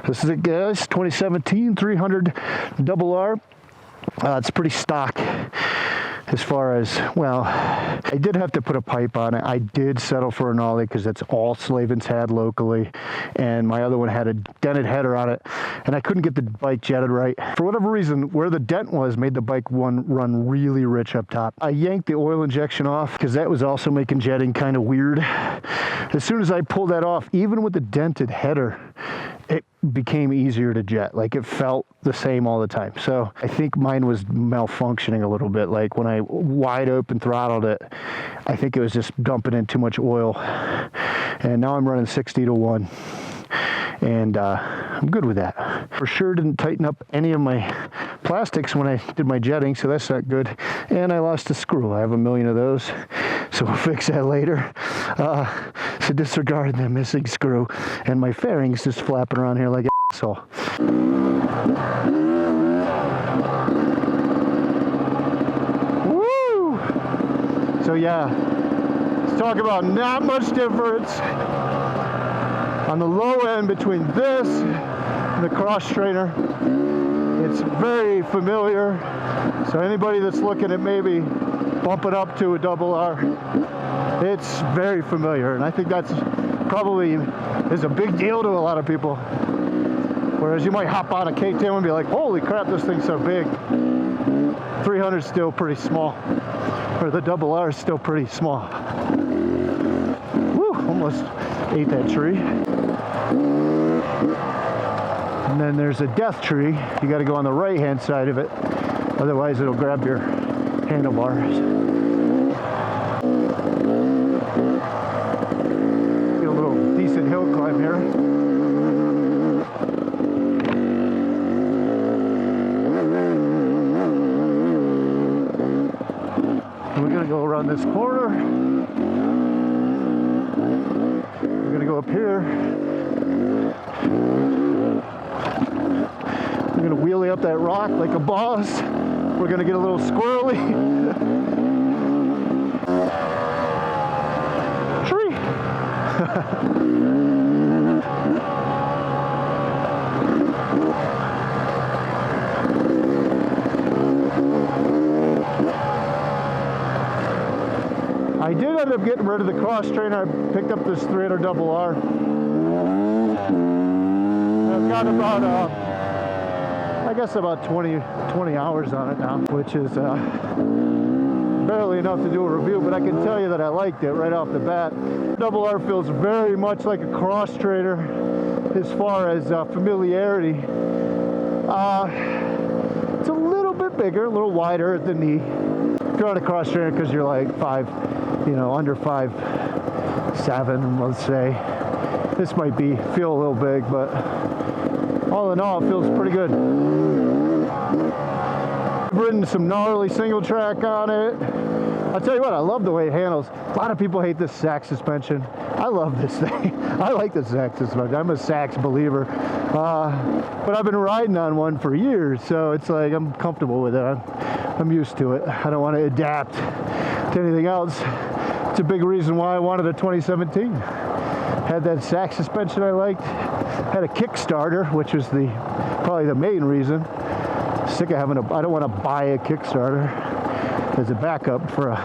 This is it, guys. 2017 300 R. It's pretty stock as far as, well, I did have to put a pipe on it. I did settle for an ollie because that's all Slavens had locally, and my other one had a dented header on it, and I couldn't get the bike jetted right. For whatever reason, where the dent was made the bike run really rich up top. I yanked the oil injection off because that was also making jetting kind of weird. As soon as I pulled that off, even with the dented header, it became easier to jet. Like, it felt the same all the time. So I think mine was malfunctioning a little bit. Like, when I wide open throttled it, I think it was just dumping in too much oil. And now I'm running 60-1. And I'm good with that. For sure didn't tighten up any of my plastics when I did my jetting, so that's not good. And I lost a screw. I have a million of those, so we'll fix that later. So disregard the missing screw, and my fairing's just flapping around here like an asshole. Woo! So yeah, let's talk about not much difference on the low end between this and the cross trainer. It's very familiar. So anybody that's looking at maybe bumping up to a R, it's very familiar. And I think that's probably is a big deal to a lot of people. Whereas you might hop on a K10 and be like, holy crap, this thing's so big. 300 is still pretty small. Or the R is still pretty small. Woo, almost ate that tree. And then there's a death tree. You got to go on the right hand side of it, otherwise it'll grab your handlebars. Get a little decent hill climb here. And we're going to go around this corner. We're going to go up here. We're going to wheelie up that rock like a boss. We're going to get a little squirrely. Tree! I did end up getting rid of the cross trainer. I picked up this 300 R. I've got about I guess about 20 hours on it now, which is barely enough to do a review, but I can tell you that I liked it right off the bat. R feels very much like a cross trainer as far as familiarity. It's a little bit bigger, a little wider at the knee. If you're on a cross trainer because you're like under 5'7", let's say, this might feel a little big, but all in all, it feels pretty good. I've ridden some gnarly single track on it. I'll tell you what, I love the way it handles. A lot of people hate this Sachs suspension. I love this thing. I like the Sachs suspension. I'm a Sachs believer. But I've been riding on one for years, so it's like I'm comfortable with it. I'm used to it. I don't want to adapt to anything else. It's a big reason why I wanted a 2017. Had that Sachs suspension I liked. Had a Kickstarter, which was probably the main reason. Sick of having I don't want to buy a Kickstarter as a backup for a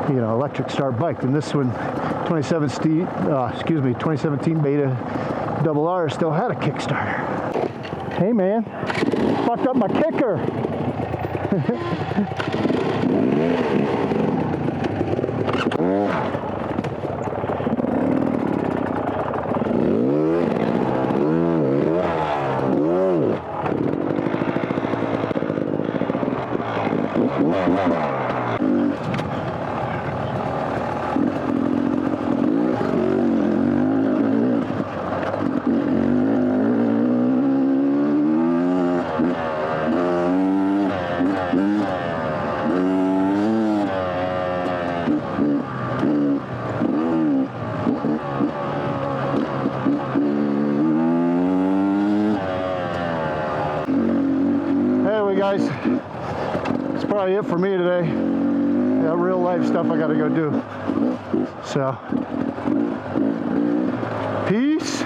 electric start bike. And this one, 2017 Beta R still had a Kickstarter. Hey man, fucked up my kicker. Guys, that's probably it for me today. Got real life stuff I gotta go do. So, peace.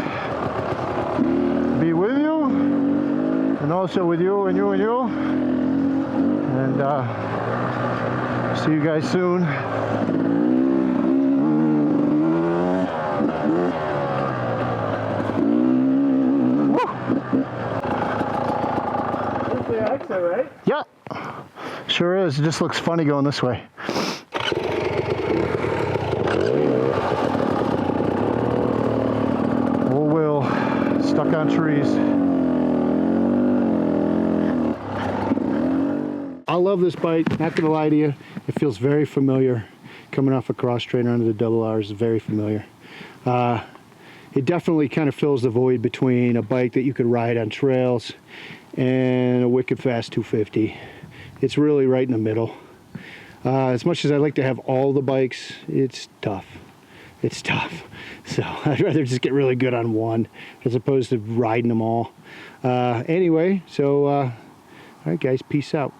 Be with also with you and you and you. And see you guys soon. Woo! This is the exit, right? Yeah, sure is. It just looks funny going this way. Old wheel stuck on trees. I love this bike, not gonna lie to you. It feels very familiar. Coming off a cross trainer under the double R's is very familiar. It definitely kind of fills the void between a bike that you could ride on trails and a wicked fast 250. It's really right in the middle. As much as I'd like to have all the bikes, it's tough. It's tough. So I'd rather just get really good on one as opposed to riding them all. Anyway, so all right guys, peace out.